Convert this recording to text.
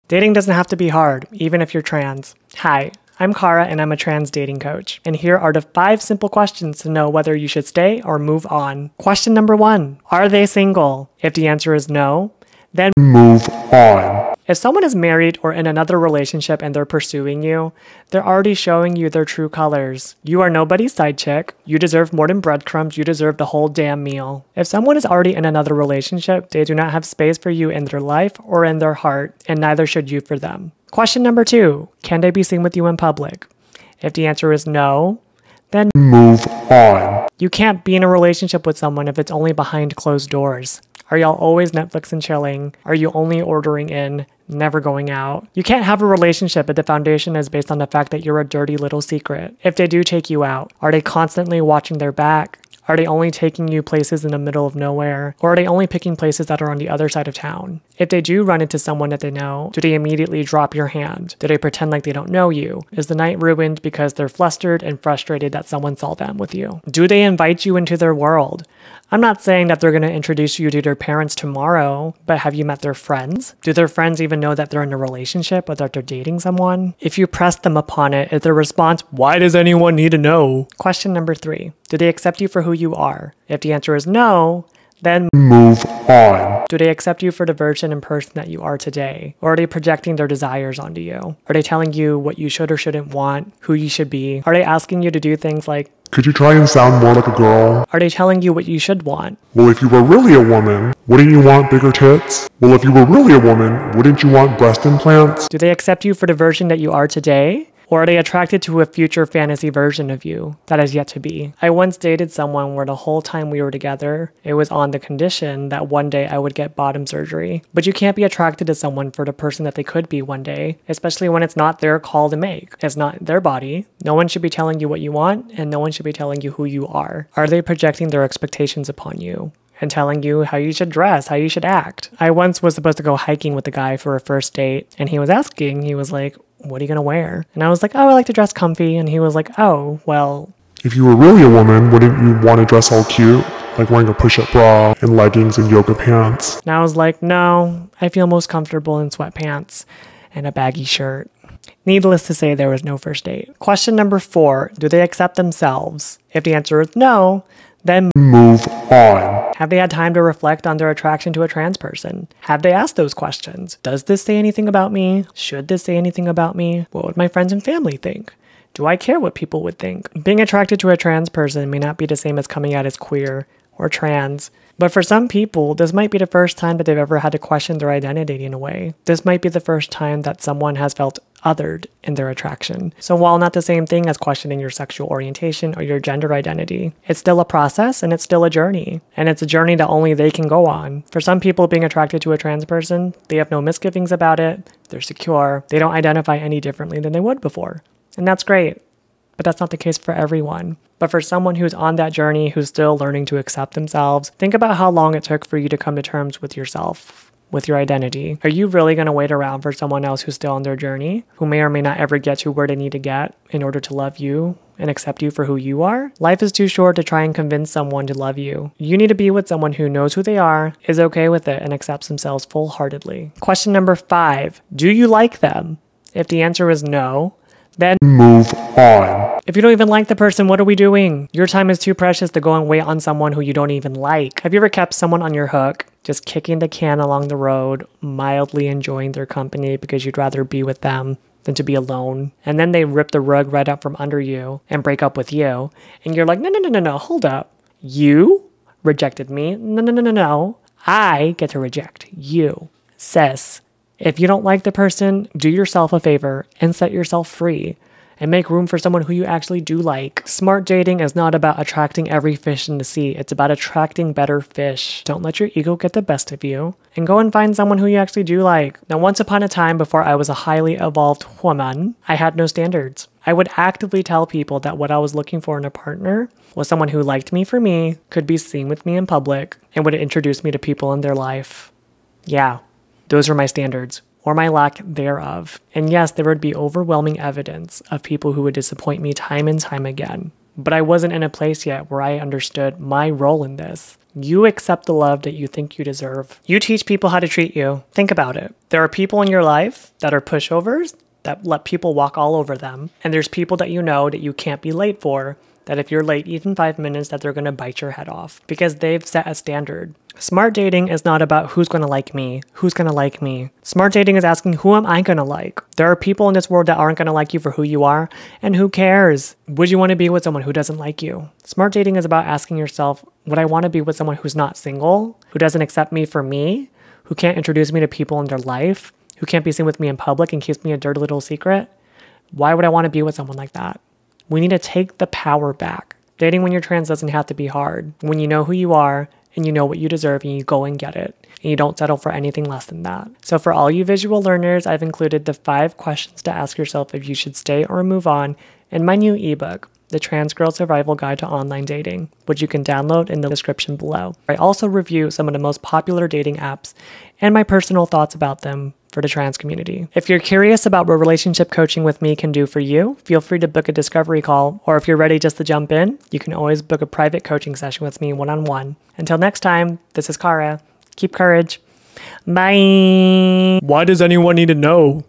Dating doesn't have to be hard, even if you're trans. Hi, I'm Kara and I'm a trans dating coach. And here are the 5 simple questions to know whether you should stay or move on. Question number 1, are they single? If the answer is no, then move on. If someone is married or in another relationship and they're pursuing you, they're already showing you their true colors. You are nobody's side chick. You deserve more than breadcrumbs. You deserve the whole damn meal. If someone is already in another relationship, they do not have space for you in their life or in their heart, and neither should you for them. Question number 2, can they be seen with you in public? If the answer is no, then move on. You can't be in a relationship with someone if it's only behind closed doors. Are y'all always Netflix and chilling? Are you only ordering in, never going out? You can't have a relationship if the foundation is based on the fact that you're a dirty little secret. If they do take you out, are they constantly watching their back? Are they only taking you places in the middle of nowhere? Or are they only picking places that are on the other side of town? If they do run into someone that they know, do they immediately drop your hand? Do they pretend like they don't know you? Is the night ruined because they're flustered and frustrated that someone saw them with you? Do they invite you into their world? I'm not saying that they're going to introduce you to their parents tomorrow, but have you met their friends? Do their friends even know that they're in a relationship or that they're dating someone? If you press them upon it, is their response, why does anyone need to know? Question number 3, do they accept you for who you are? If the answer is no, then move on. Do they accept you for the version and person that you are today? Or are they projecting their desires onto you? Are they telling you what you should or shouldn't want, who you should be? Are they asking you to do things like, could you try and sound more like a girl? Are they telling you what you should want? Well, if you were really a woman, wouldn't you want bigger tits? Well, if you were really a woman, wouldn't you want breast implants? Do they accept you for the version that you are today? Or are they attracted to a future fantasy version of you that is yet to be? I once dated someone where the whole time we were together, it was on the condition that one day I would get bottom surgery. But you can't be attracted to someone for the person that they could be one day, especially when it's not their call to make. It's not their body. No one should be telling you what you want, and no one should be telling you who you are. Are they projecting their expectations upon you and telling you how you should dress, how you should act? I once was supposed to go hiking with a guy for a first date, and he was like, what are you gonna wear? And I was like, oh, I like to dress comfy. And he was like, oh, well. If you were really a woman, wouldn't you want to dress all cute? Like wearing a push-up bra and leggings and yoga pants? And I was like, no, I feel most comfortable in sweatpants and a baggy shirt. Needless to say, there was no first date. Question number 4, do they accept themselves? If the answer is no, then move on. Have they had time to reflect on their attraction to a trans person? Have they asked those questions? Does this say anything about me? Should this say anything about me? What would my friends and family think? Do I care what people would think? Being attracted to a trans person may not be the same as coming out as queer or trans, but for some people, this might be the first time that they've ever had to question their identity in a way. This might be the first time that someone has felt othered in their attraction. So while not the same thing as questioning your sexual orientation or your gender identity, it's still a process and it's still a journey. And it's a journey that only they can go on. For some people, being attracted to a trans person, they have no misgivings about it, they're secure, they don't identify any differently than they would before. And that's great. But that's not the case for everyone. But for someone who's on that journey, who's still learning to accept themselves, think about how long it took for you to come to terms with yourself, with your identity. Are you really going to wait around for someone else who's still on their journey, who may or may not ever get to where they need to get in order to love you and accept you for who you are? Life is too short to try and convince someone to love you. You need to be with someone who knows who they are, is okay with it, and accepts themselves full-heartedly. Question number 5, do you like them? If the answer is no, then move on. If you don't even like the person, what are we doing? Your time is too precious to go and wait on someone who you don't even like. Have you ever kept someone on your hook, just kicking the can along the road, mildly enjoying their company because you'd rather be with them than to be alone? And then they rip the rug right out from under you and break up with you. And you're like, no, hold up. You rejected me? No. I get to reject you. Sis. If you don't like the person, do yourself a favor and set yourself free and make room for someone who you actually do like. Smart dating is not about attracting every fish in the sea. It's about attracting better fish. Don't let your ego get the best of you and go and find someone who you actually do like. Now, once upon a time, before I was a highly evolved woman, I had no standards. I would actively tell people that what I was looking for in a partner was someone who liked me for me, could be seen with me in public, and would introduce me to people in their life. Yeah. Those are my standards, or my lack thereof. And yes, there would be overwhelming evidence of people who would disappoint me time and time again. But I wasn't in a place yet where I understood my role in this. You accept the love that you think you deserve. You teach people how to treat you. Think about it. There are people in your life that are pushovers, that let people walk all over them. And there's people that you know that you can't be late for, that if you're late even 5 minutes, that they're going to bite your head off because they've set a standard. Smart dating is not about who's going to like me, who's going to like me. Smart dating is asking, who am I going to like? There are people in this world that aren't going to like you for who you are, and who cares? Would you want to be with someone who doesn't like you? Smart dating is about asking yourself, would I want to be with someone who's not single, who doesn't accept me for me, who can't introduce me to people in their life, who can't be seen with me in public and keeps me a dirty little secret? Why would I want to be with someone like that? We need to take the power back. Dating when you're trans doesn't have to be hard. When you know who you are and you know what you deserve and you go and get it, and you don't settle for anything less than that. So for all you visual learners, I've included the 5 questions to ask yourself if you should stay or move on in my new ebook, The Trans Girl Survival Guide to Online Dating, which you can download in the description below. I also review some of the most popular dating apps and my personal thoughts about them for the trans community. If you're curious about what relationship coaching with me can do for you, feel free to book a discovery call, or if you're ready just to jump in, you can always book a private coaching session with me one-on-one. Until next time, this is Kara. Keep courage. Bye. Why does anyone need to know?